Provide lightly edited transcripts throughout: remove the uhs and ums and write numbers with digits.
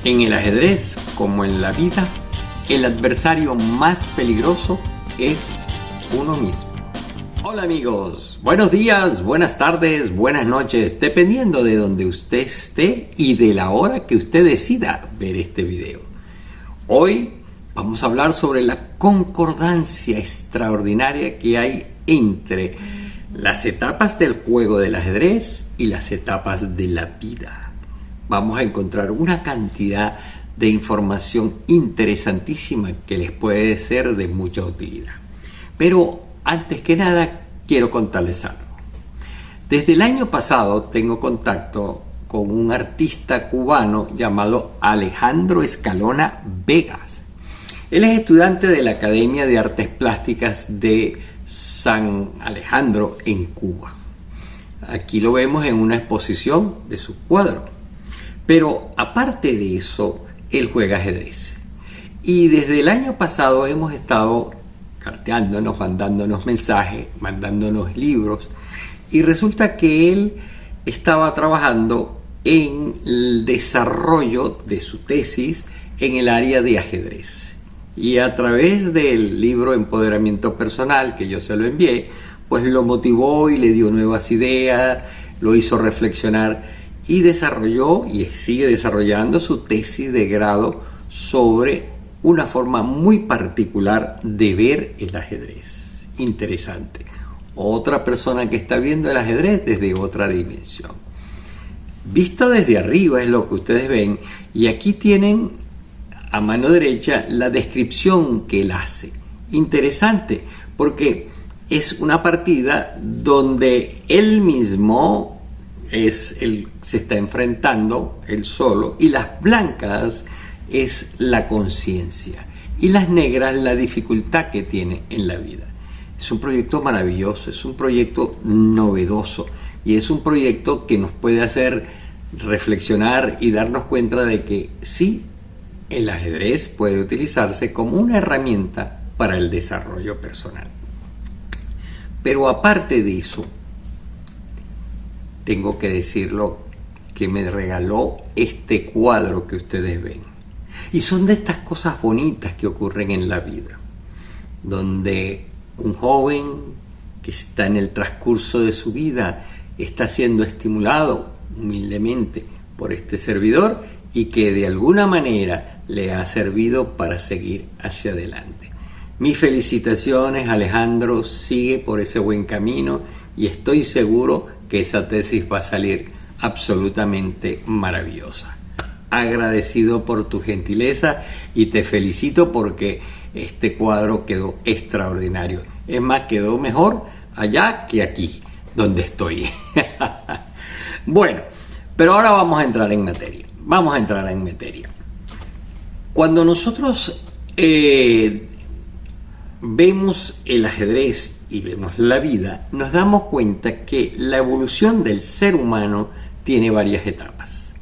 En el ajedrez, como en la vida, el adversario más peligroso es uno mismo. Hola amigos, buenos días, buenas tardes, buenas noches, dependiendo de donde usted esté y de la hora que usted decida ver este video. Hoy vamos a hablar sobre la concordancia extraordinaria que hay entre las etapas del juego del ajedrez y las etapas de la vida. Vamos a encontrar una cantidad de información interesantísima que les puede ser de mucha utilidad. Pero antes que nada, quiero contarles algo. Desde el año pasado tengo contacto con un artista cubano llamado Alejandro Escalona Vegas. Él es estudiante de la Academia de Artes Plásticas de San Alejandro en Cuba. Aquí lo vemos en una exposición de su cuadro. Pero aparte de eso, él juega ajedrez. Y desde el año pasado hemos estado carteándonos, mandándonos mensajes, mandándonos libros. Y resulta que él estaba trabajando en el desarrollo de su tesis en el área de ajedrez. Y a través del libro Empoderamiento Personal, que yo se lo envié, pues lo motivó y le dio nuevas ideas, lo hizo reflexionar y desarrolló y sigue desarrollando su tesis de grado sobre una forma muy particular de ver el ajedrez. Interesante. Otra persona que está viendo el ajedrez desde otra dimensión. Visto desde arriba es lo que ustedes ven, y aquí tienen a mano derecha la descripción que él hace. Interesante, porque es una partida donde él mismo se está enfrentando él solo, y las blancas es la conciencia y las negras la dificultad que tiene en la vida. Es un proyecto maravilloso, es un proyecto novedoso y es un proyecto que nos puede hacer reflexionar y darnos cuenta de que sí, el ajedrez puede utilizarse como una herramienta para el desarrollo personal. Pero aparte de eso, tengo que decirlo, que me regaló este cuadro que ustedes ven. Y son de estas cosas bonitas que ocurren en la vida, donde un joven que está en el transcurso de su vida está siendo estimulado humildemente por este servidor y que de alguna manera le ha servido para seguir hacia adelante. Mis felicitaciones, Alejandro, sigue por ese buen camino y estoy seguro que esa tesis va a salir absolutamente maravillosa. Agradecido por tu gentileza y te felicito porque este cuadro quedó extraordinario. Es más, quedó mejor allá que aquí, donde estoy. Bueno, pero ahora vamos a entrar en materia. Cuando nosotros vemos el ajedrez y vemos la vida, nos damos cuenta que la evolución del ser humano tiene varias etapas.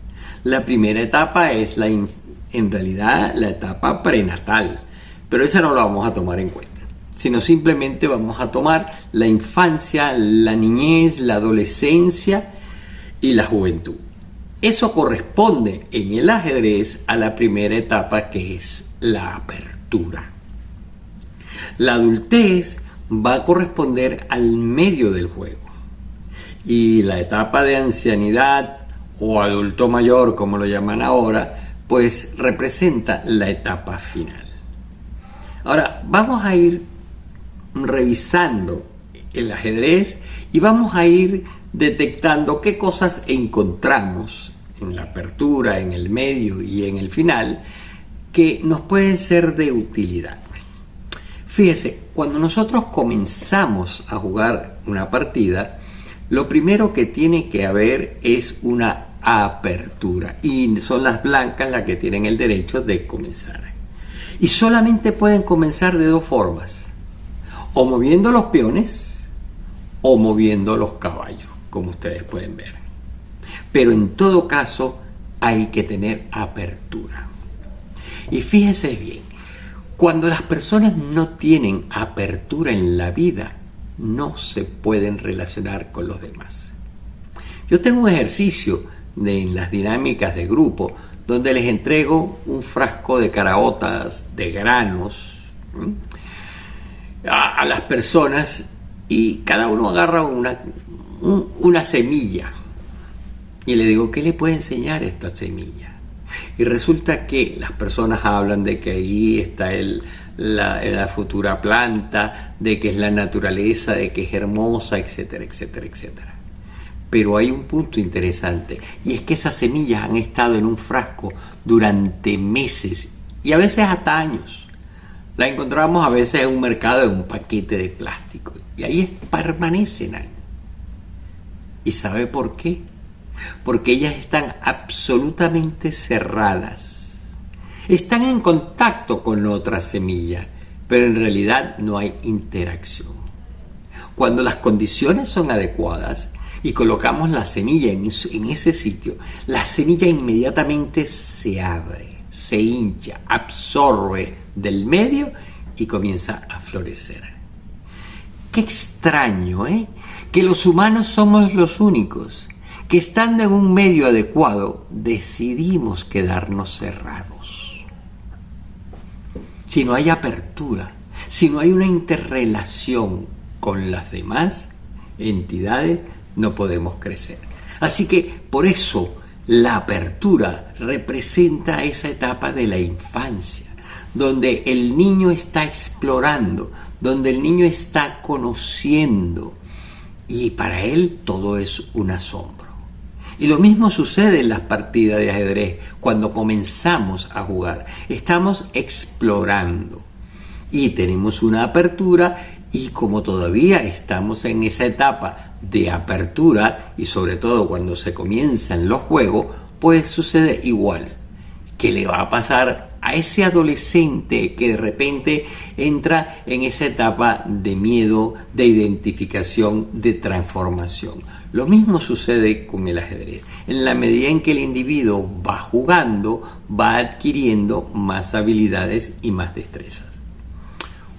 La primera etapa es en realidad la etapa prenatal, pero esa no la vamos a tomar en cuenta, sino simplemente vamos a tomar la infancia, la niñez, la adolescencia y la juventud. Eso corresponde en el ajedrez a la primera etapa, que es la apertura. La adultez va a corresponder al medio del juego, y la etapa de ancianidad o adulto mayor, como lo llaman ahora, pues representa la etapa final. Ahora vamos a ir revisando el ajedrez y vamos a ir detectando qué cosas encontramos en la apertura, en el medio y en el final que nos pueden ser de utilidad. Fíjese, cuando nosotros comenzamos a jugar una partida, lo primero que tiene que haber es una apertura, y son las blancas las que tienen el derecho de comenzar. Y solamente pueden comenzar de dos formas: o moviendo los peones o moviendo los caballos, como ustedes pueden ver. Pero en todo caso hay que tener apertura. Y fíjese bien, cuando las personas no tienen apertura en la vida, no se pueden relacionar con los demás. Yo tengo un ejercicio en las dinámicas de grupo donde les entrego un frasco de caraotas, de granos, a las personas, y cada uno agarra una semilla. Y le digo, ¿qué le puede enseñar esta semilla? Y resulta que las personas hablan de que ahí está la futura planta, de que es la naturaleza, de que es hermosa, etcétera, etcétera, etcétera. Pero hay un punto interesante, y es que esas semillas han estado en un frasco durante meses y a veces hasta años. La encontramos a veces en un mercado en un paquete de plástico y ahí permanecen ahí. ¿Y sabe por qué? Porque ellas están absolutamente cerradas. Están en contacto con otra semilla, pero en realidad no hay interacción. Cuando las condiciones son adecuadas y colocamos la semilla en ese sitio, la semilla inmediatamente se abre, se hincha, absorbe del medio y comienza a florecer. Qué extraño, ¿eh? Que los humanos somos los únicos que, estando en un medio adecuado, decidimos quedarnos cerrados. Si no hay apertura, si no hay una interrelación con las demás entidades, no podemos crecer. Así que por eso la apertura representa esa etapa de la infancia, donde el niño está explorando, donde el niño está conociendo, y para él todo es un asombro. Y lo mismo sucede en las partidas de ajedrez. Cuando comenzamos a jugar, estamos explorando y tenemos una apertura, y como todavía estamos en esa etapa de apertura, y sobre todo cuando se comienzan los juegos, pues sucede igual. ¿Qué le va a pasar a ese adolescente que de repente entra en esa etapa de miedo, de identificación, de transformación? Lo mismo sucede con el ajedrez. En la medida en que el individuo va jugando, va adquiriendo más habilidades y más destrezas.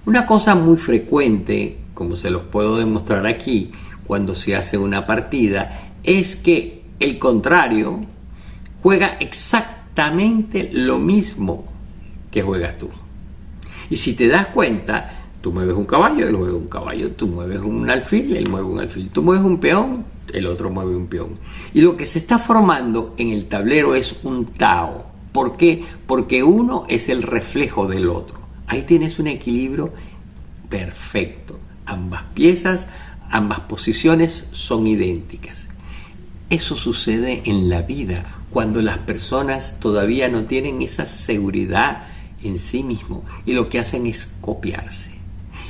Una cosa muy frecuente, como se los puedo demostrar aquí, cuando se hace una partida, es que el contrario juega exactamente lo mismo que juegas tú. Y si te das cuenta, tú mueves un caballo, él mueve un caballo, tú mueves un alfil, él mueve un alfil, tú mueves un peón, el otro mueve un peón. Y lo que se está formando en el tablero es un Tao. ¿Por qué? Porque uno es el reflejo del otro. Ahí tienes un equilibrio perfecto. Ambas piezas, ambas posiciones son idénticas. Eso sucede en la vida cuando las personas todavía no tienen esa seguridad en sí mismo y lo que hacen es copiarse.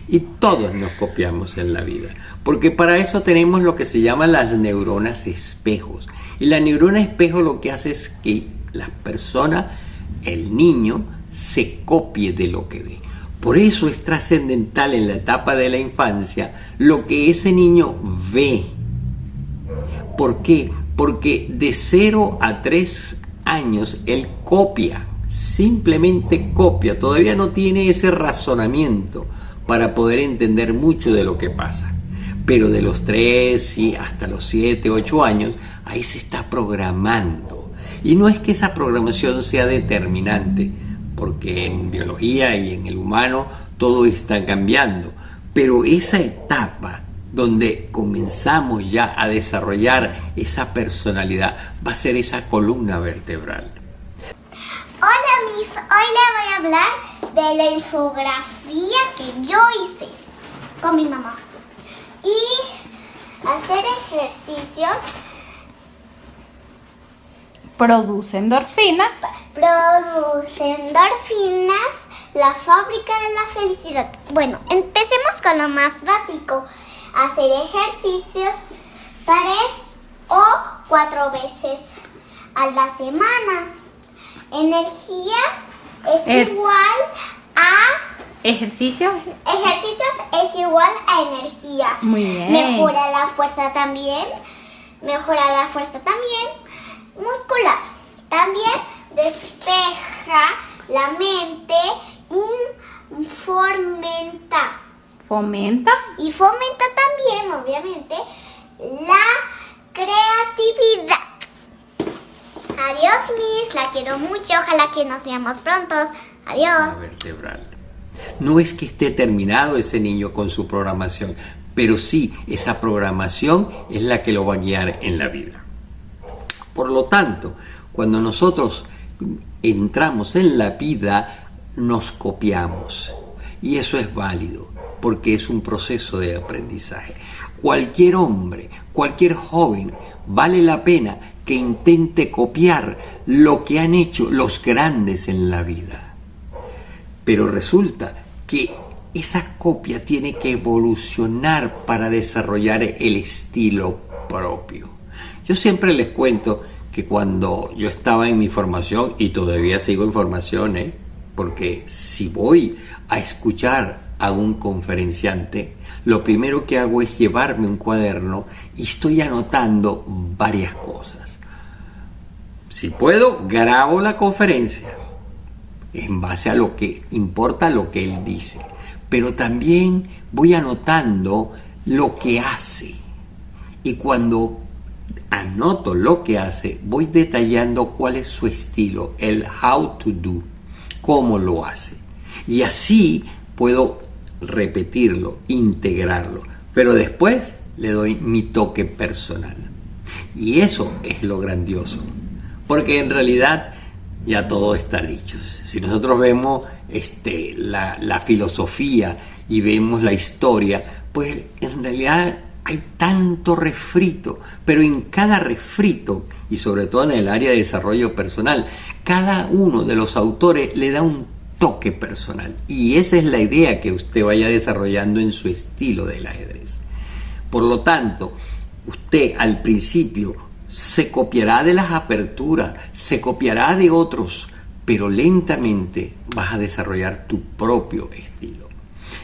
Y todos nos copiamos en la vida, porque para eso tenemos lo que se llaman las neuronas espejos. Y la neurona espejo lo que hace es que la persona, el niño, se copie de lo que ve. Por eso es trascendental en la etapa de la infancia lo que ese niño ve. ¿Por qué? Porque de 0 a 3 años él copia, simplemente copia, todavía no tiene ese razonamiento para poder entender mucho de lo que pasa. Pero de los 3 y hasta los 7, 8 años, ahí se está programando. Y no es que esa programación sea determinante, porque en biología y en el humano todo está cambiando, pero esa etapa donde comenzamos ya a desarrollar esa personalidad va a ser esa columna vertebral. Hola Miss, hoy le voy a hablar de la infografía que yo hice con mi mamá y hacer ejercicios. Produce endorfinas. Produce endorfinas, la fábrica de la felicidad. Bueno, empecemos con lo más básico. Hacer ejercicios 3 o 4 veces a la semana. Energía es igual a... ¿Ejercicios? Ejercicios es igual a energía. Muy bien. Mejora la fuerza también. Muscular. También despeja la mente y fomenta. ¿Fomenta? Y fomenta también, obviamente, la creatividad. Adiós. Miss, la quiero mucho, ojalá que nos veamos prontos. Adiós. Vertebral. No es que esté terminado ese niño con su programación, pero sí, esa programación es la que lo va a guiar en la vida. Por lo tanto, cuando nosotros entramos en la vida, nos copiamos. Y eso es válido, porque es un proceso de aprendizaje. Cualquier hombre, cualquier joven, vale la pena que intente copiar lo que han hecho los grandes en la vida. Pero resulta que esa copia tiene que evolucionar para desarrollar el estilo propio. Yo siempre les cuento que cuando yo estaba en mi formación, y todavía sigo en formación, porque si voy a escuchar a un conferenciante, lo primero que hago es llevarme un cuaderno y estoy anotando varias cosas. Si puedo, grabo la conferencia en base a lo que importa, lo que él dice, pero también voy anotando lo que hace, y cuando anoto lo que hace, voy detallando cuál es su estilo, el how to do, cómo lo hace, y así puedo repetirlo, integrarlo, pero después le doy mi toque personal. Y eso es lo grandioso, porque en realidad ya todo está dicho. Si nosotros vemos la filosofía y vemos la historia, pues en realidad hay tanto refrito, pero en cada refrito, y sobre todo en el área de desarrollo personal, cada uno de los autores le da un toque personal, y esa es la idea que usted vaya desarrollando en su estilo del ajedrez. Por lo tanto, usted al principio se copiará de las aperturas, se copiará de otros, pero lentamente vas a desarrollar tu propio estilo.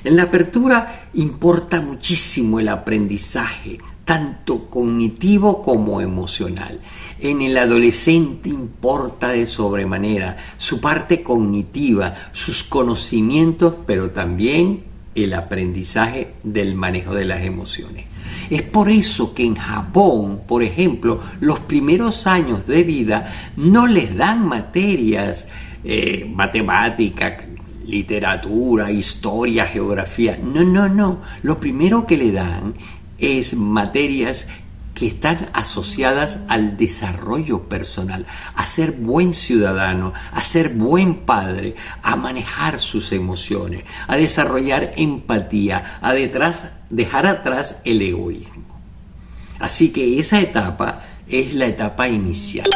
En la apertura importa muchísimo el aprendizaje, tanto cognitivo como emocional. En el adolescente importa de sobremanera su parte cognitiva, sus conocimientos, pero también el aprendizaje del manejo de las emociones. Es por eso que en Japón, por ejemplo, los primeros años de vida no les dan materias, matemática, literatura, historia, geografía. No. Lo primero que le dan es materias que están asociadas al desarrollo personal, a ser buen ciudadano, a ser buen padre, a manejar sus emociones, a desarrollar empatía, a dejar atrás el egoísmo. Así que esa etapa es la etapa inicial,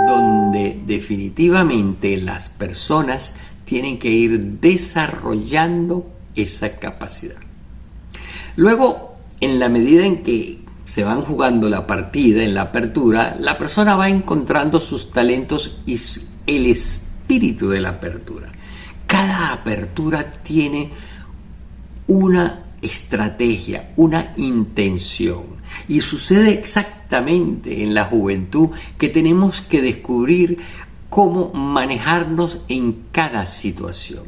donde definitivamente las personas tienen que ir desarrollando esa capacidad. Luego, en la medida en que se van jugando la partida, en la apertura, la persona va encontrando sus talentos y el espíritu de la apertura. Cada apertura tiene una estrategia, una intención, y sucede exactamente en la juventud que tenemos que descubrir cómo manejarnos en cada situación,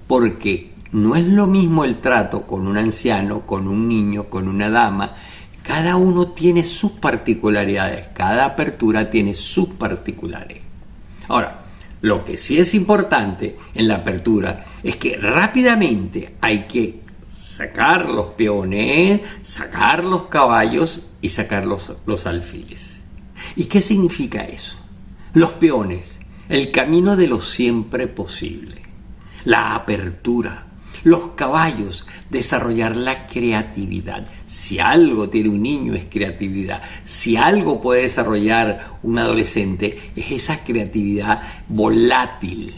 porque no es lo mismo el trato con un anciano, con un niño, con una dama. Cada uno tiene sus particularidades, cada apertura tiene sus particulares. Ahora, lo que sí es importante en la apertura es que rápidamente hay que sacar los peones, sacar los caballos y sacar los alfiles. ¿Y qué significa eso? Los peones, el camino de lo siempre posible, la apertura. Los caballos, desarrollar la creatividad. Si algo tiene un niño es creatividad. Si algo puede desarrollar un adolescente es esa creatividad volátil,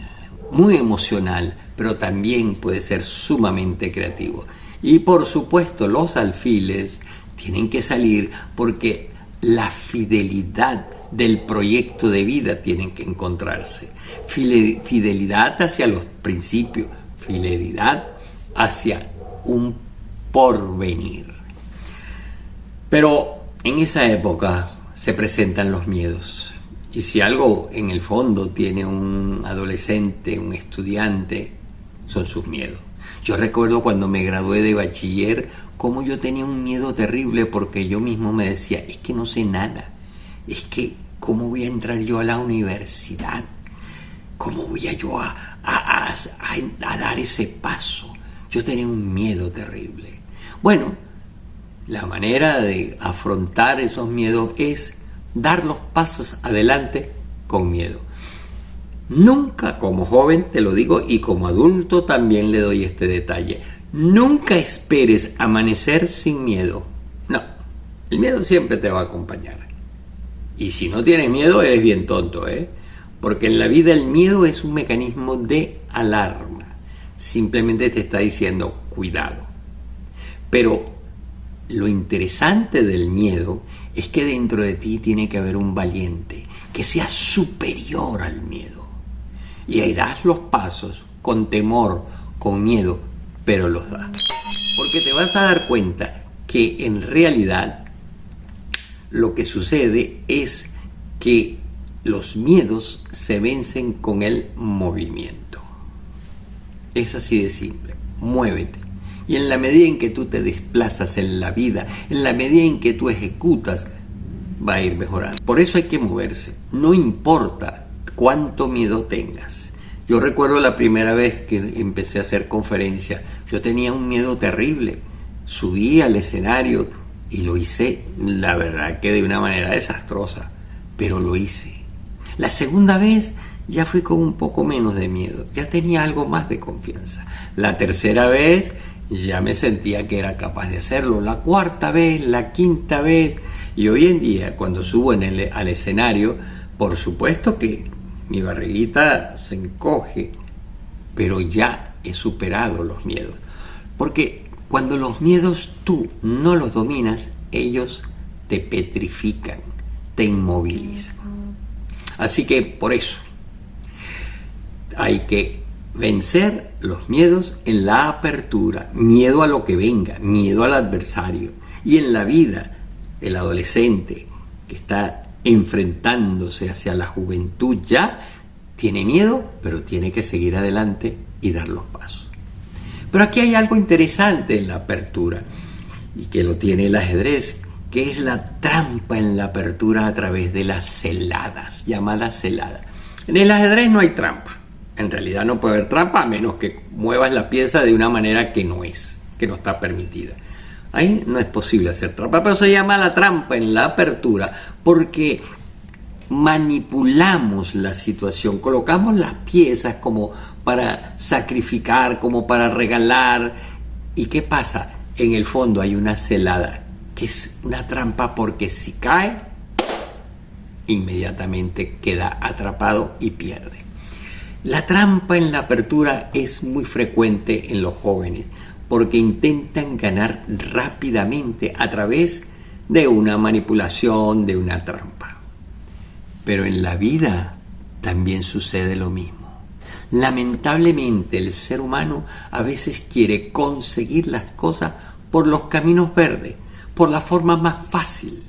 muy emocional, pero también puede ser sumamente creativo. Y por supuesto los alfiles tienen que salir porque la fidelidad del proyecto de vida tienen que encontrarse. Fidelidad hacia los principios, fidelidad hacia un porvenir. Pero en esa época se presentan los miedos. Y si algo en el fondo tiene un adolescente, un estudiante, son sus miedos. Yo recuerdo cuando me gradué de bachiller, cómo yo tenía un miedo terrible porque yo mismo me decía, es que no sé nada, es que ¿cómo voy a entrar yo a la universidad? ¿Cómo voy a dar ese paso? Yo tenía un miedo terrible. Bueno, la manera de afrontar esos miedos es dar los pasos adelante con miedo. Nunca, como joven te lo digo, y como adulto también le doy este detalle, nunca esperes amanecer sin miedo. No, el miedo siempre te va a acompañar. Y si no tienes miedo, eres bien tonto, porque en la vida el miedo es un mecanismo de alarma. Simplemente te está diciendo cuidado. Pero lo interesante del miedo es que dentro de ti tiene que haber un valiente que sea superior al miedo. Y ahí das los pasos con temor, con miedo, pero los das. Porque te vas a dar cuenta que en realidad lo que sucede es que los miedos se vencen con el movimiento. Es así de simple. Muévete. Y en la medida en que tú te desplazas en la vida, en la medida en que tú ejecutas, va a ir mejorando. Por eso hay que moverse. No importa cuánto miedo tengas. Yo recuerdo la primera vez que empecé a hacer conferencias, yo tenía un miedo terrible. Subí al escenario y lo hice, la verdad que de una manera desastrosa, pero lo hice. La segunda vez ya fui con un poco menos de miedo, ya tenía algo más de confianza. La tercera vez ya me sentía que era capaz de hacerlo. La cuarta vez, la quinta vez, y hoy en día cuando subo al escenario, por supuesto que mi barriguita se encoge, pero ya he superado los miedos. Porque cuando los miedos tú no los dominas, ellos te petrifican, te inmovilizan. Así que por eso hay que vencer los miedos en la apertura, miedo a lo que venga, miedo al adversario. Y en la vida, el adolescente que está enfrentándose hacia la juventud ya tiene miedo, pero tiene que seguir adelante y dar los pasos. Pero aquí hay algo interesante en la apertura, y que lo tiene el ajedrez, que es la trampa en la apertura a través de las celadas, llamadas celadas. En el ajedrez no hay trampa. En realidad no puede haber trampa a menos que muevas la pieza de una manera que no está permitida. Ahí no es posible hacer trampa, pero se llama la trampa en la apertura porque manipulamos la situación, colocamos las piezas como para sacrificar, como para regalar. ¿Y qué pasa? En el fondo hay una celada, que es una trampa porque si cae, inmediatamente queda atrapado y pierde. La trampa en la apertura es muy frecuente en los jóvenes porque intentan ganar rápidamente a través de una manipulación, de una trampa. Pero en la vida también sucede lo mismo. Lamentablemente el ser humano a veces quiere conseguir las cosas por los caminos verdes, por la forma más fácil,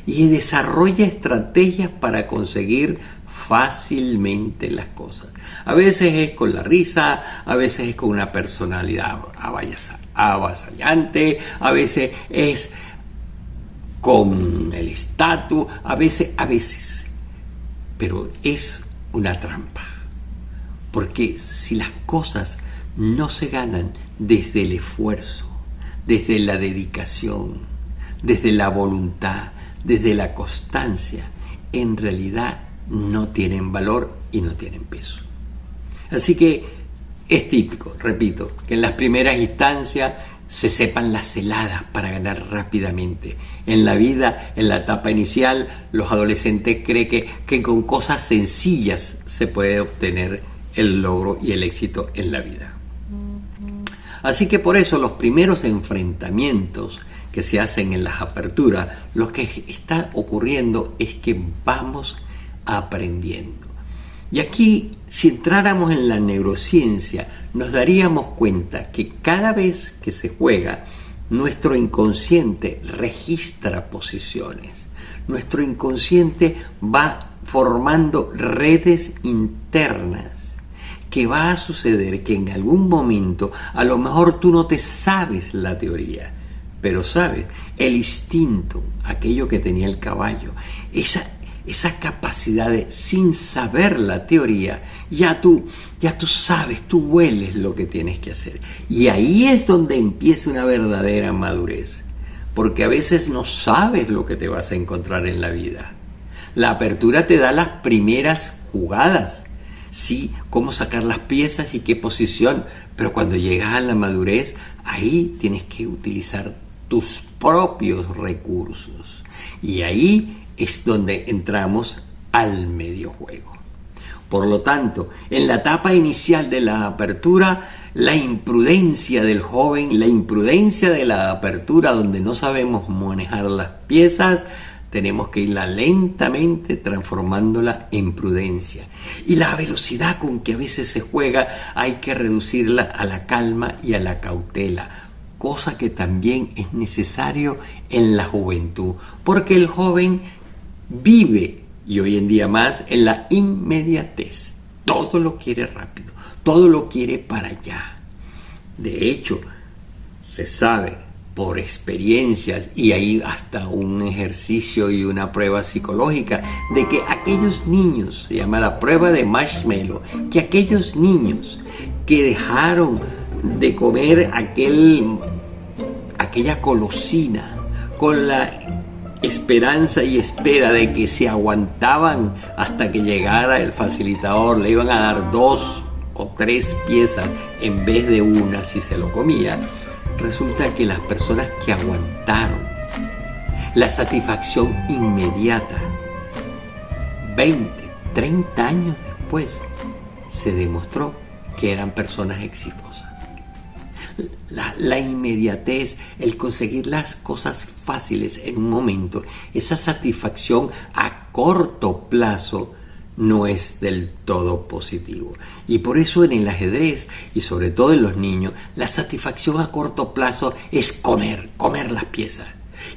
y desarrolla estrategias para conseguir fácilmente las cosas. A veces es con la risa, a veces es con una personalidad avasallante, a veces es con el estatus, a veces, pero es una trampa. Porque si las cosas no se ganan desde el esfuerzo, desde la dedicación, desde la voluntad, desde la constancia, en realidad no tienen valor y no tienen peso. Así que es típico, repito, que en las primeras instancias se sepan las celadas para ganar rápidamente. En la vida, en la etapa inicial, los adolescentes creen que con cosas sencillas se puede obtener el logro y el éxito en la vida. Así que por eso los primeros enfrentamientos que se hacen en las aperturas, lo que está ocurriendo es que vamos aprendiendo. Y aquí, si entráramos en la neurociencia, nos daríamos cuenta que cada vez que se juega, nuestro inconsciente registra posiciones. Nuestro inconsciente va formando redes internas, que va a suceder que en algún momento, a lo mejor tú no te sabes la teoría, pero sabes, el instinto, aquello que tenía el caballo, esa capacidad de, sin saber la teoría, ya tú sabes, tú hueles lo que tienes que hacer. Y ahí es donde empieza una verdadera madurez, porque a veces no sabes lo que te vas a encontrar en la vida. La apertura te da las primeras jugadas, sí, cómo sacar las piezas y qué posición, pero cuando llegas a la madurez, ahí tienes que utilizar tus propios recursos. Y ahí es donde entramos al medio juego. Por lo tanto, en la etapa inicial de la apertura, la imprudencia del joven, la imprudencia de la apertura donde no sabemos manejar las piezas, tenemos que irla lentamente transformándola en prudencia. Y la velocidad con que a veces se juega hay que reducirla a la calma y a la cautela, cosa que también es necesario en la juventud, porque el joven vive, y hoy en día más, en la inmediatez. Todo lo quiere rápido, todo lo quiere para allá. De hecho, se sabe por experiencias, y hay hasta un ejercicio y una prueba psicológica, de que aquellos niños, se llama la prueba de Marshmallow, que aquellos niños que dejaron de comer aquella golosina con la esperanza y espera de que se aguantaban hasta que llegara el facilitador, le iban a dar 2 o 3 piezas en vez de una si se lo comía, resulta que las personas que aguantaron la satisfacción inmediata, 20, 30 años después, se demostró que eran personas exitosas. La inmediatez, el conseguir las cosas fáciles en un momento, esa satisfacción a corto plazo no es del todo positivo. Y por eso en el ajedrez, y sobre todo en los niños, la satisfacción a corto plazo es comer las piezas.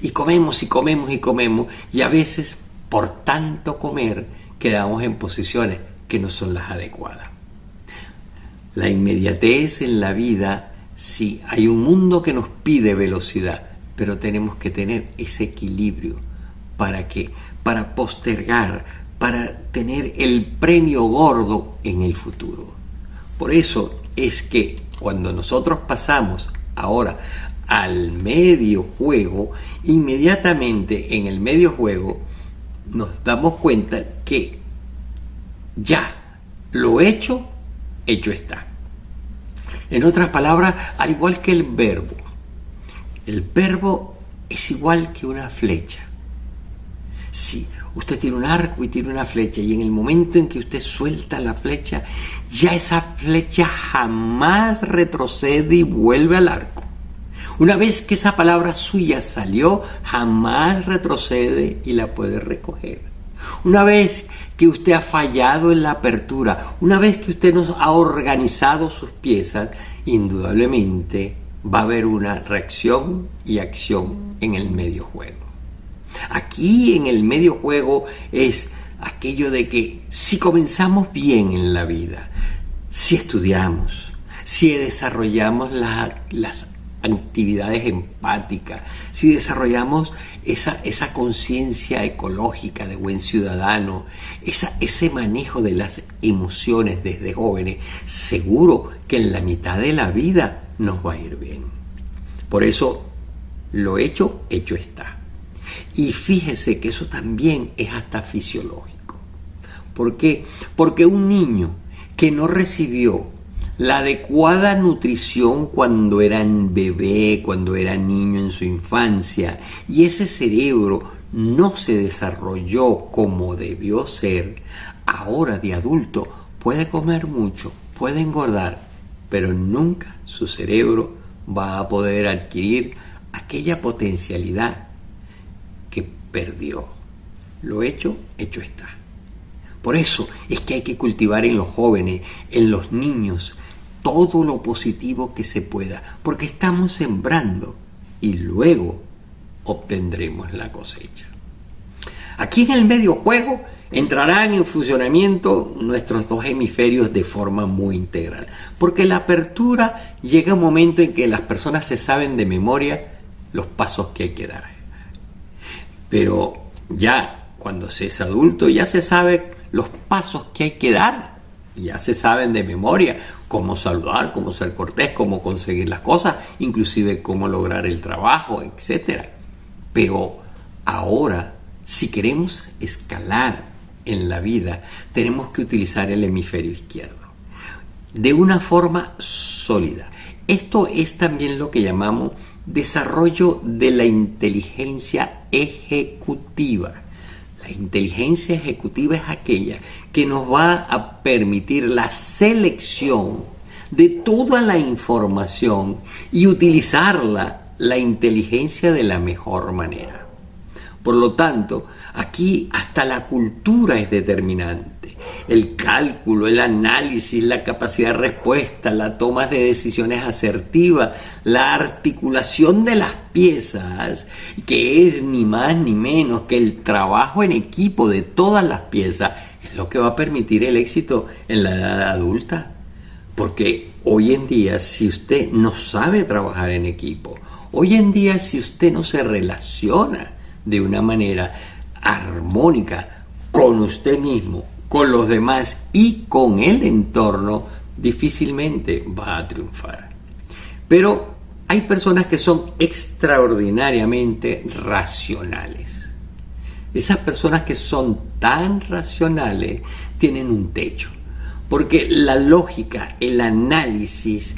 Y comemos, y comemos, y comemos, y a veces por tanto comer quedamos en posiciones que no son las adecuadas. La inmediatez en la vida, sí, hay un mundo que nos pide velocidad, pero tenemos que tener ese equilibrio. ¿Para qué? Para postergar, para tener el premio gordo en el futuro. Por eso es que cuando nosotros pasamos ahora al medio juego, inmediatamente en el medio juego nos damos cuenta que ya lo hecho está. En otras palabras, al igual que el verbo es igual que una flecha. Sí, usted tiene un arco y tiene una flecha, y en el momento en que usted suelta la flecha, ya esa flecha jamás retrocede y vuelve al arco. Una vez que esa palabra suya salió, jamás retrocede y la puede recoger. Una vez que usted ha fallado en la apertura, una vez que usted no ha organizado sus piezas, indudablemente va a haber una reacción y acción en el medio juego. Aquí en el medio juego es aquello de que si comenzamos bien en la vida, si estudiamos, si desarrollamos las actividades empáticas, si desarrollamos esa conciencia ecológica de buen ciudadano, ese manejo de las emociones desde jóvenes, seguro que en la mitad de la vida nos va a ir bien. Por eso, lo hecho está. Y fíjese que eso también es hasta fisiológico. ¿Por qué? Porque un niño que no recibió la adecuada nutrición cuando era bebé, cuando era niño en su infancia, y ese cerebro no se desarrolló como debió ser, ahora de adulto puede comer mucho, puede engordar, pero nunca su cerebro va a poder adquirir aquella potencialidad que perdió. Lo hecho está. Por eso es que hay que cultivar en los jóvenes, en los niños, todo lo positivo que se pueda, porque estamos sembrando y luego obtendremos la cosecha. Aquí en el medio juego entrarán en funcionamiento nuestros dos hemisferios de forma muy integral, porque la apertura llega un momento en que las personas se saben de memoria los pasos que hay que dar. Pero ya cuando se es adulto ya se sabe los pasos que hay que dar. Ya se saben de memoria cómo saludar, cómo ser cortés, cómo conseguir las cosas, inclusive cómo lograr el trabajo, etc. Pero ahora, si queremos escalar en la vida, tenemos que utilizar el hemisferio izquierdo de una forma sólida. Esto es también lo que llamamos desarrollo de la inteligencia ejecutiva. La inteligencia ejecutiva es aquella que nos va a permitir la selección de toda la información y utilizarla, la inteligencia, de la mejor manera. Por lo tanto, aquí hasta la cultura es determinante. El cálculo, el análisis, la capacidad de respuesta, la toma de decisiones asertivas, la articulación de las piezas, que es ni más ni menos que el trabajo en equipo de todas las piezas, es lo que va a permitir el éxito en la edad adulta. Porque hoy en día, si usted no sabe trabajar en equipo, hoy en día si usted no se relaciona de una manera armónica con usted mismo, con los demás y con el entorno, difícilmente va a triunfar. Pero hay personas que son extraordinariamente racionales. Esas personas que son tan racionales tienen un techo, porque la lógica, el análisis,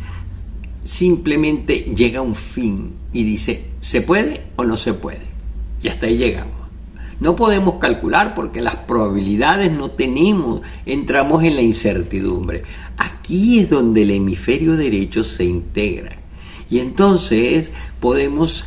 simplemente llega a un fin y dice, ¿se puede o no se puede? Y hasta ahí llegamos. No podemos calcular porque las probabilidades no tenemos, entramos en la incertidumbre. Aquí es donde el hemisferio derecho se integra. Y entonces podemos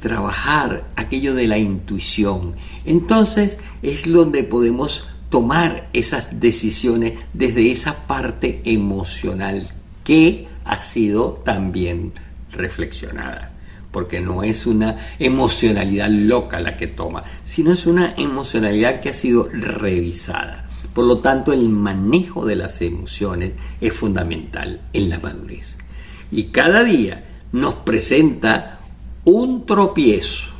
trabajar aquello de la intuición. Entonces es donde podemos tomar esas decisiones desde esa parte emocional que ha sido también reflexionada. Porque no es una emocionalidad loca la que toma, sino es una emocionalidad que ha sido revisada. Por lo tanto, el manejo de las emociones es fundamental en la madurez. Y cada día nos presenta un tropiezo.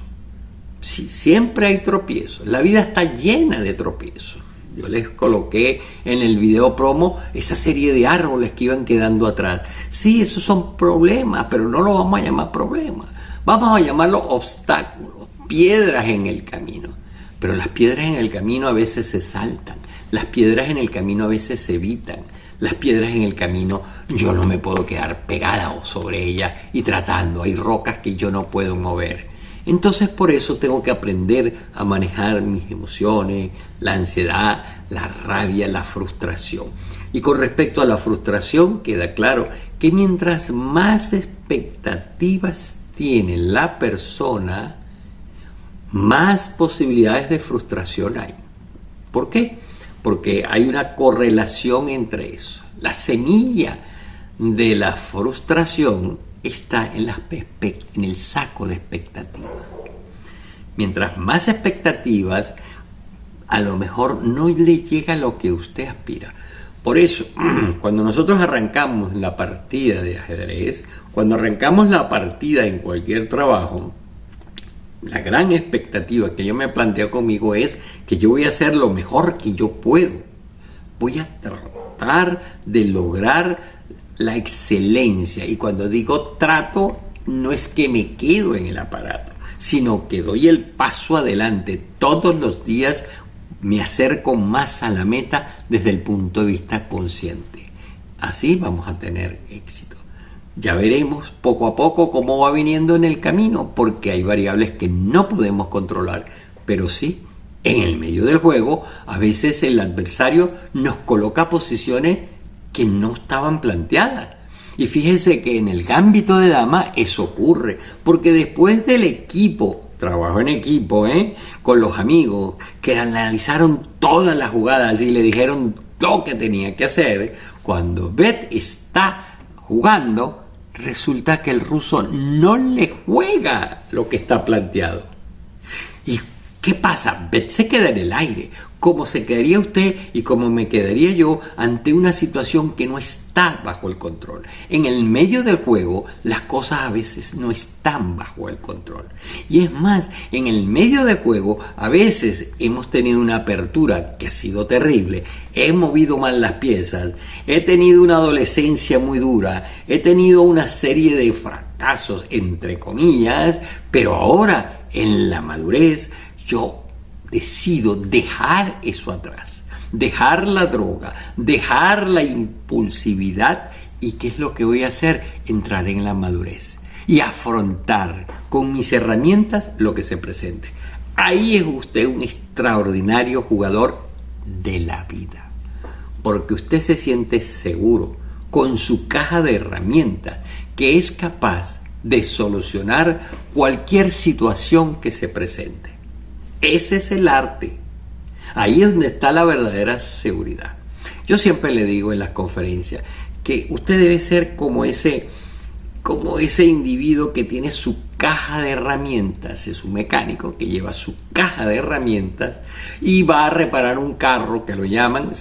Sí, siempre hay tropiezos. La vida está llena de tropiezos. Yo les coloqué en el video promo esa serie de árboles que iban quedando atrás. Sí, esos son problemas, pero no lo vamos a llamar problemas. Vamos a llamarlo obstáculos, piedras en el camino. Pero las piedras en el camino a veces se saltan. Las piedras en el camino a veces se evitan. Las piedras en el camino yo no me puedo quedar pegada sobre ellas y tratando. Hay rocas que yo no puedo mover. Entonces por eso tengo que aprender a manejar mis emociones, la ansiedad, la rabia, la frustración. Y con respecto a la frustración queda claro que mientras más expectativas tiene la persona, más posibilidades de frustración hay. ¿Por qué? Porque hay una correlación entre eso. La semilla de la frustración está en el saco de expectativas. Mientras más expectativas, a lo mejor no le llega lo que usted aspira. Por eso, cuando nosotros arrancamos la partida de ajedrez, cuando arrancamos la partida en cualquier trabajo, la gran expectativa que yo me planteo conmigo es que yo voy a hacer lo mejor que yo puedo. Voy a tratar de lograr la excelencia. Y cuando digo trato, no es que me quedo en el aparato, sino que doy el paso adelante. Todos los días me acerco más a la meta desde el punto de vista consciente. Así vamos a tener éxito. Ya veremos poco a poco cómo va viniendo en el camino, porque hay variables que no podemos controlar, pero sí, en el medio del juego, a veces el adversario nos coloca posiciones que no estaban planteadas. Y fíjense que en el gambito de dama eso ocurre, porque después del trabajo en equipo, con los amigos que analizaron todas las jugadas y le dijeron lo que tenía que hacer, cuando Bet está jugando, resulta que el ruso no le juega lo que está planteado. ¿Y qué pasa? Bet se queda en el aire. cómo se quedaría usted y cómo me quedaría yo ante una situación que no está bajo el control. En el medio del juego, las cosas a veces no están bajo el control. Y es más, en el medio del juego, a veces hemos tenido una apertura que ha sido terrible, he movido mal las piezas, he tenido una adolescencia muy dura, he tenido una serie de fracasos, entre comillas, pero ahora, en la madurez, yo decido dejar eso atrás, dejar la droga, dejar la impulsividad. ¿Y qué es lo que voy a hacer? Entrar en la madurez y afrontar con mis herramientas lo que se presente. Ahí es usted un extraordinario jugador de la vida, porque usted se siente seguro con su caja de herramientas, que es capaz de solucionar cualquier situación que se presente. Ese es el arte. Ahí es donde está la verdadera seguridad. Yo siempre le digo en las conferencias que usted debe ser como ese individuo que tiene su caja de herramientas, es un mecánico que lleva su caja de herramientas y va a reparar un carro, que lo llaman,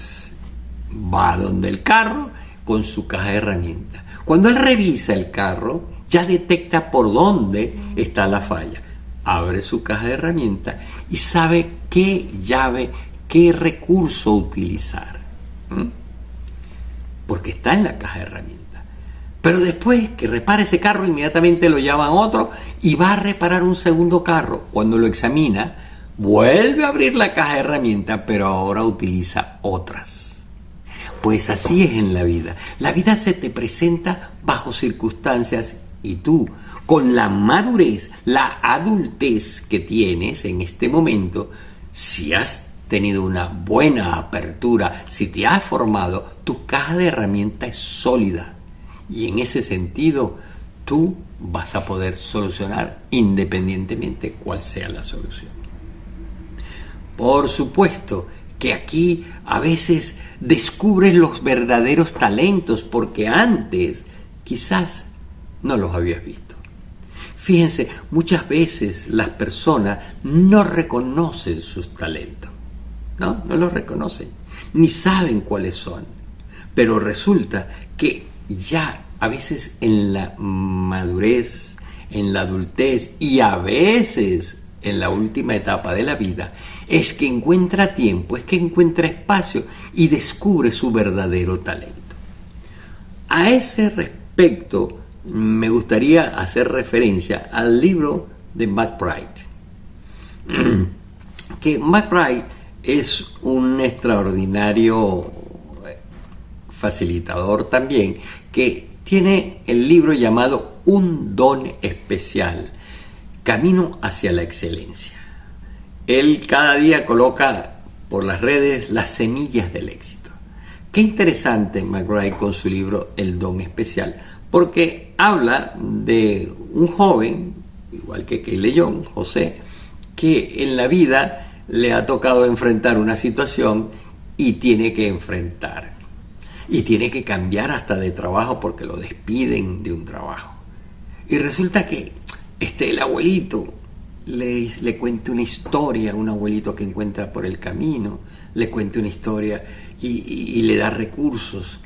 va donde el carro con su caja de herramientas. Cuando él revisa el carro, ya detecta por dónde está la falla. Abre su caja de herramientas y sabe qué llave, qué recurso utilizar. Porque está en la caja de herramientas. Pero después que repare ese carro, inmediatamente lo llaman otro y va a reparar un segundo carro. Cuando lo examina, vuelve a abrir la caja de herramientas, pero ahora utiliza otras. Pues así es en la vida. La vida se te presenta bajo circunstancias y tú, con la madurez, la adultez que tienes en este momento, si has tenido una buena apertura, si te has formado, tu caja de herramientas es sólida. Y en ese sentido, tú vas a poder solucionar independientemente cuál sea la solución. Por supuesto que aquí a veces descubres los verdaderos talentos porque antes quizás no los habías visto. Fíjense, muchas veces las personas no reconocen sus talentos. No los reconocen, ni saben cuáles son. Pero resulta que ya a veces en la madurez, en la adultez y a veces en la última etapa de la vida, es que encuentra tiempo, es que encuentra espacio y descubre su verdadero talento. A ese respecto, me gustaría hacer referencia al libro de McBride. Que McBride es un extraordinario facilitador también, que tiene el libro llamado Un don especial, Camino hacia la excelencia. Él cada día coloca por las redes las semillas del éxito. Qué interesante McBride con su libro El don especial, porque habla de un joven, igual que Leyón, José, que en la vida le ha tocado enfrentar una situación y tiene que enfrentar. Y tiene que cambiar hasta de trabajo porque lo despiden de un trabajo. Y resulta que el abuelito le cuenta una historia, un abuelito que encuentra por el camino, le cuenta una historia y le da recursos.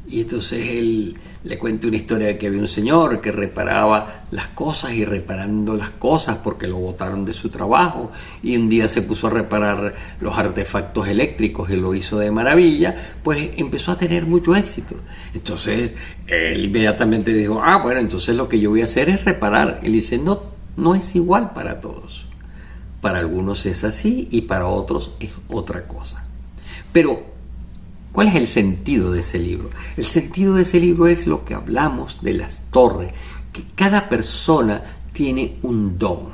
Y entonces él le cuenta una historia de que había un señor que reparaba las cosas y reparando las cosas porque lo botaron de su trabajo y un día se puso a reparar los artefactos eléctricos y lo hizo de maravilla, pues empezó a tener mucho éxito. Entonces él inmediatamente dijo, bueno, entonces lo que yo voy a hacer es reparar. Él dice, no es igual para todos. Para algunos es así y para otros es otra cosa. Pero ¿cuál es el sentido de ese libro? El sentido de ese libro es lo que hablamos de las torres, que cada persona tiene un don.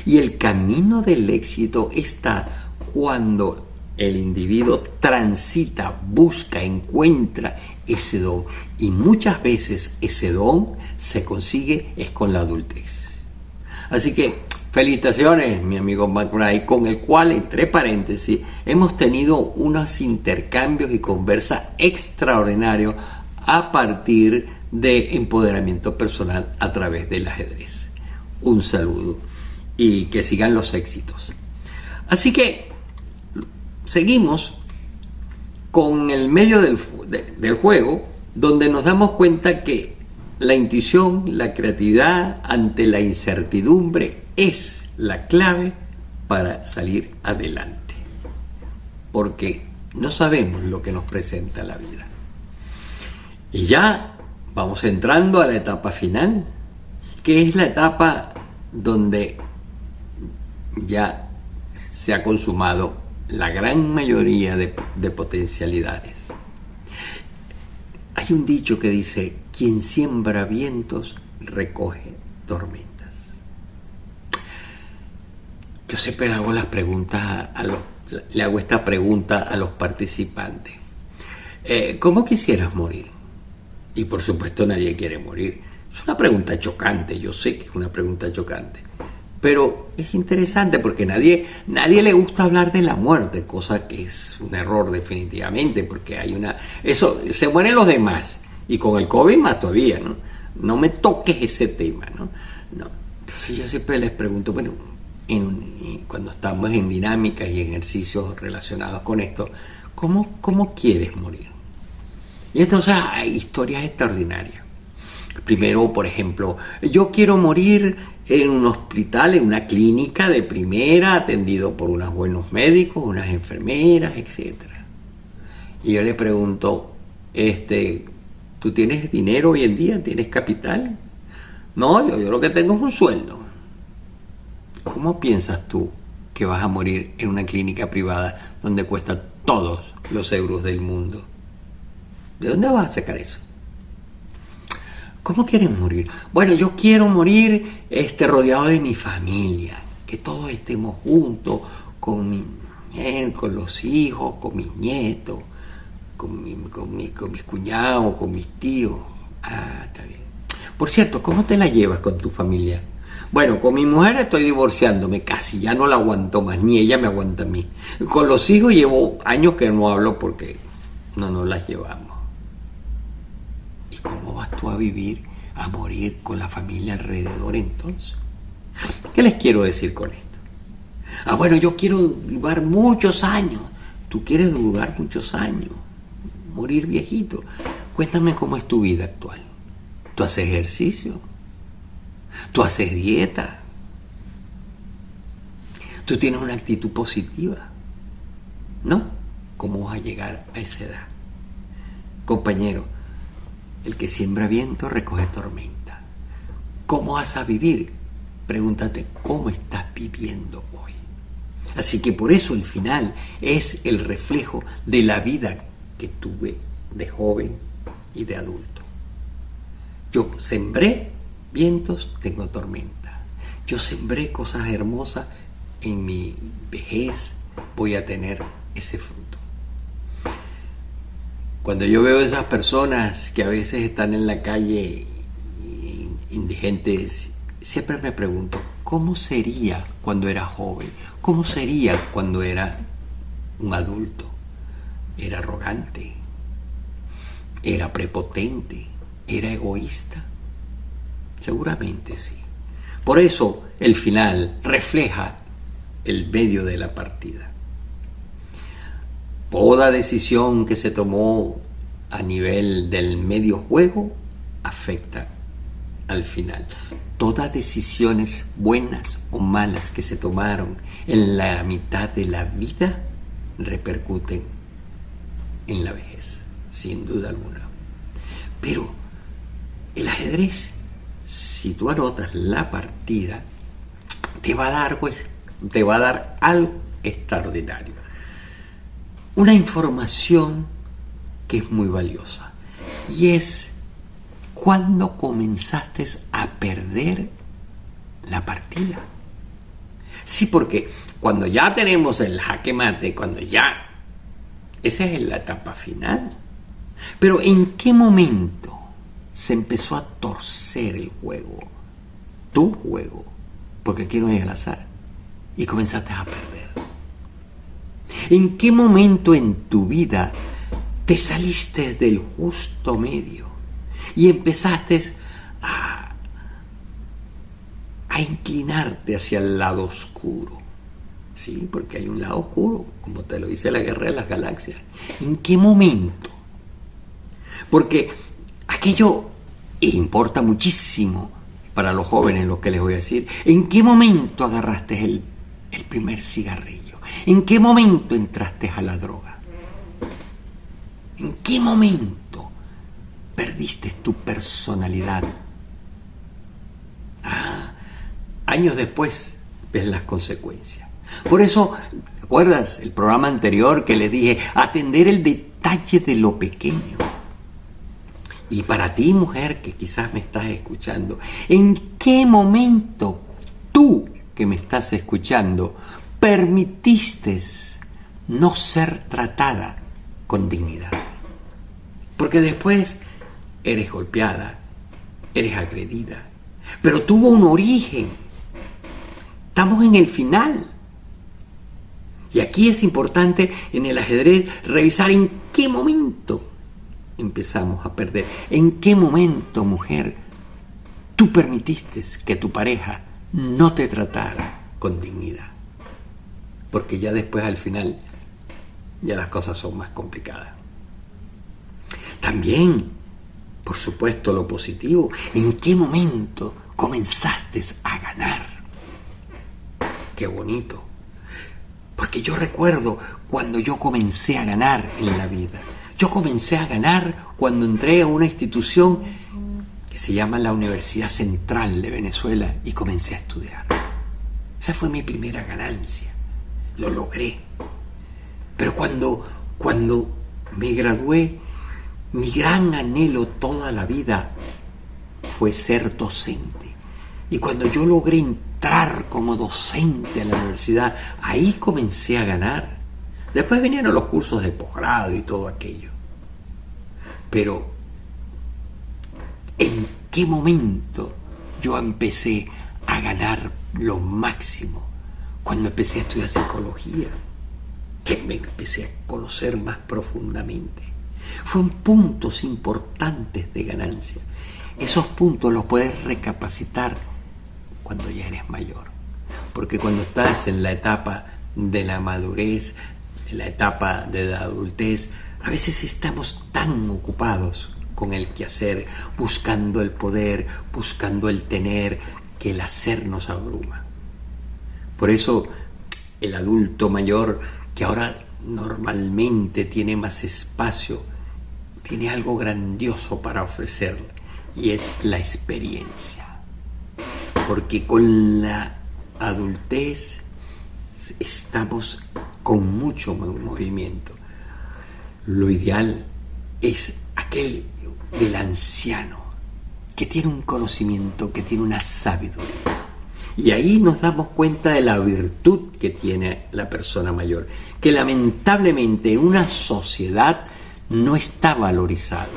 Y el camino del éxito está cuando el individuo transita, busca, encuentra ese don. Y muchas veces ese don se consigue es con la adultez. Así que felicitaciones, mi amigo McBride, con el cual, entre paréntesis, hemos tenido unos intercambios y conversas extraordinarios a partir de empoderamiento personal a través del ajedrez. Un saludo y que sigan los éxitos. Así que seguimos con el medio del juego, donde nos damos cuenta que la intuición, la creatividad ante la incertidumbre es la clave para salir adelante. Porque no sabemos lo que nos presenta la vida. Y ya vamos entrando a la etapa final, que es la etapa donde ya se ha consumado la gran mayoría de potencialidades. Hay un dicho que dice: quien siembra vientos recoge tormentas. Yo siempre hago las preguntas le hago esta pregunta a los participantes: ¿cómo quisieras morir? Y por supuesto nadie quiere morir. Es una pregunta chocante, yo sé que es una pregunta chocante, pero es interesante porque nadie le gusta hablar de la muerte, cosa que es un error definitivamente, porque eso se mueren los demás, y con el COVID más todavía, ¿no? No me toques ese tema, ¿no? Entonces yo siempre les pregunto, bueno, cuando estamos en dinámicas y en ejercicios relacionados con esto, ¿cómo quieres morir? Y entonces hay historias extraordinarias. Primero, por ejemplo, yo quiero morir en un hospital, en una clínica de primera, atendido por unos buenos médicos, unas enfermeras, etc. Y yo le pregunto, ¿tú tienes dinero hoy en día? ¿Tienes capital? No, yo lo que tengo es un sueldo. ¿Cómo piensas tú que vas a morir en una clínica privada donde cuesta todos los euros del mundo? ¿De dónde vas a sacar eso? ¿Cómo quieres morir? Bueno, yo quiero morir rodeado de mi familia, que todos estemos juntos, con los hijos, con mis nietos, con mis cuñados, con mis tíos. Ah, está bien. Por cierto, ¿cómo te la llevas con tu familia? Bueno, con mi mujer estoy divorciándome casi, ya no la aguanto más, ni ella me aguanta a mí. Con los hijos llevo años que no hablo porque no nos las llevamos. ¿Y cómo vas tú a vivir, a morir con la familia alrededor entonces? ¿Qué les quiero decir con esto? Bueno, yo quiero durar muchos años. Tú quieres durar muchos años, morir viejito. Cuéntame cómo es tu vida actual. ¿Tú haces ejercicio? ¿Tú haces dieta? ¿Tú tienes una actitud positiva? ¿No? ¿Cómo vas a llegar a esa edad? Compañero, el que siembra viento recoge tormenta. ¿Cómo vas a vivir? Pregúntate cómo estás viviendo hoy. Así que por eso el final es el reflejo de la vida que tuve de joven y de adulto. Yo sembré vientos, tengo tormenta. Yo sembré cosas hermosas, en mi vejez voy a tener ese fruto. Cuando yo veo esas personas que a veces están en la calle indigentes, siempre me pregunto, ¿cómo sería cuando era joven? ¿Cómo sería cuando era un adulto? ¿Era arrogante? ¿Era prepotente? ¿Era egoísta? Seguramente sí. Por eso el final refleja el medio de la partida. Toda decisión que se tomó a nivel del medio juego afecta al final. Todas decisiones buenas o malas que se tomaron en la mitad de la vida repercuten en la vejez, sin duda alguna. Pero el ajedrez, si tú anotas la partida, te va a dar algo extraordinario. Una información que es muy valiosa, y es cuando comenzaste a perder la partida. Sí, porque cuando ya tenemos el jaque mate, esa es la etapa final. Pero ¿en qué momento se empezó a torcer el juego? Tu juego, porque aquí no hay al azar, y comenzaste a perder. ¿En qué momento en tu vida te saliste del justo medio y empezaste a inclinarte hacia el lado oscuro? Sí, porque hay un lado oscuro, como te lo dice la Guerra de las Galaxias. ¿En qué momento? Porque aquello importa muchísimo para los jóvenes, lo que les voy a decir. ¿En qué momento agarraste el primer cigarrillo? ¿En qué momento entraste a la droga? ¿En qué momento perdiste tu personalidad? Años después ves las consecuencias. Por eso, ¿te acuerdas el programa anterior que le dije? Atender el detalle de lo pequeño. Y para ti, mujer, que quizás me estás escuchando, ¿en qué momento tú que me estás escuchando permitiste no ser tratada con dignidad? Porque después eres golpeada, eres agredida, pero tuvo un origen. Estamos en el final. Y aquí es importante en el ajedrez revisar en qué momento empezamos a perder. ¿En qué momento, mujer, tú permitiste que tu pareja no te tratara con dignidad? Porque ya después, al final, ya las cosas son más complicadas. También, por supuesto, lo positivo. ¿En qué momento comenzaste a ganar? Qué bonito. Porque yo recuerdo cuando yo comencé a ganar en la vida. Yo comencé a ganar cuando entré a una institución que se llama la Universidad Central de Venezuela y comencé a estudiar. Esa fue mi primera ganancia. Lo logré. Pero cuando me gradué, mi gran anhelo toda la vida fue ser docente. Y cuando yo logré entrar como docente a la universidad, ahí comencé a ganar. Después vinieron los cursos de posgrado y todo aquello. Pero, ¿en qué momento yo empecé a ganar lo máximo? Cuando empecé a estudiar psicología, que me empecé a conocer más profundamente. Fueron puntos importantes de ganancia. Esos puntos los puedes recapacitar cuando ya eres mayor. Porque cuando estás en la etapa de la madurez, en la etapa de la adultez, a veces estamos tan ocupados con el quehacer, buscando el poder, buscando el tener, que el hacer nos abruma. Por eso el adulto mayor, que ahora normalmente tiene más espacio, tiene algo grandioso para ofrecerle, y es la experiencia. Porque con la adultez estamos con mucho movimiento. Lo ideal es aquel del anciano que tiene un conocimiento, que tiene una sabiduría. Y ahí nos damos cuenta de la virtud que tiene la persona mayor, que lamentablemente en una sociedad no está valorizado,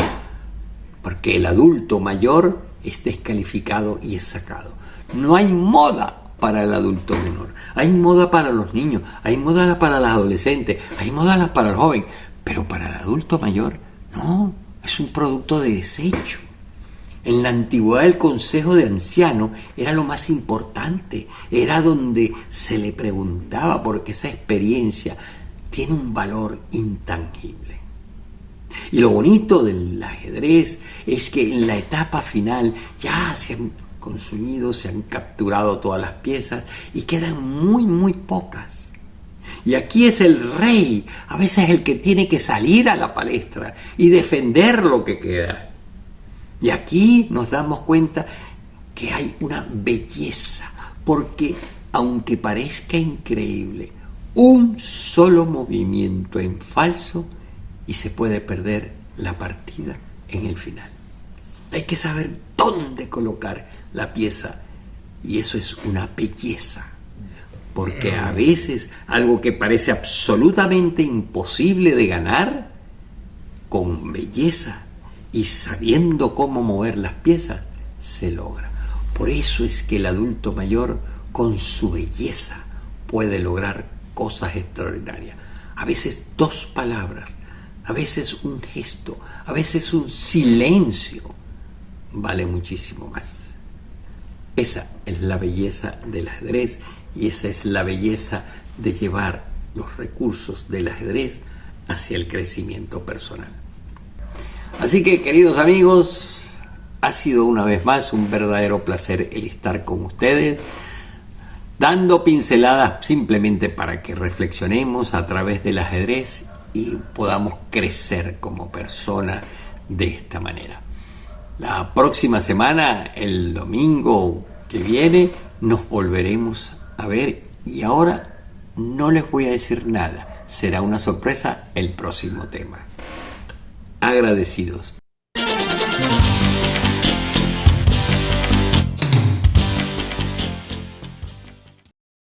porque el adulto mayor es descalificado y es sacado. No hay moda para el adulto menor, hay moda para los niños, hay moda para los adolescentes, hay moda para el joven, pero para el adulto mayor no, es un producto de desecho. En la antigüedad el consejo de anciano era lo más importante, era donde se le preguntaba, porque esa experiencia tiene un valor intangible. Y lo bonito del ajedrez es que en la etapa final ya se han consumido, se han capturado todas las piezas y quedan muy pocas. Y aquí es el rey, a veces el que tiene que salir a la palestra y defender lo que queda. Y aquí nos damos cuenta que hay una belleza, porque aunque parezca increíble, un solo movimiento en falso y se puede perder la partida en el final. Hay que saber dónde colocar la pieza y eso es una belleza, porque a veces algo que parece absolutamente imposible de ganar, con belleza y sabiendo cómo mover las piezas, se logra. Por eso es que el adulto mayor, con su belleza, puede lograr cosas extraordinarias. A veces 2 palabras, a veces un gesto, a veces un silencio, vale muchísimo más. Esa es la belleza del ajedrez y esa es la belleza de llevar los recursos del ajedrez hacia el crecimiento personal. Así que, queridos amigos, ha sido una vez más un verdadero placer el estar con ustedes, dando pinceladas simplemente para que reflexionemos a través del ajedrez y podamos crecer como persona de esta manera. La próxima semana, el domingo que viene, nos volveremos a ver y ahora no les voy a decir nada. Será una sorpresa el próximo tema. Agradecidos.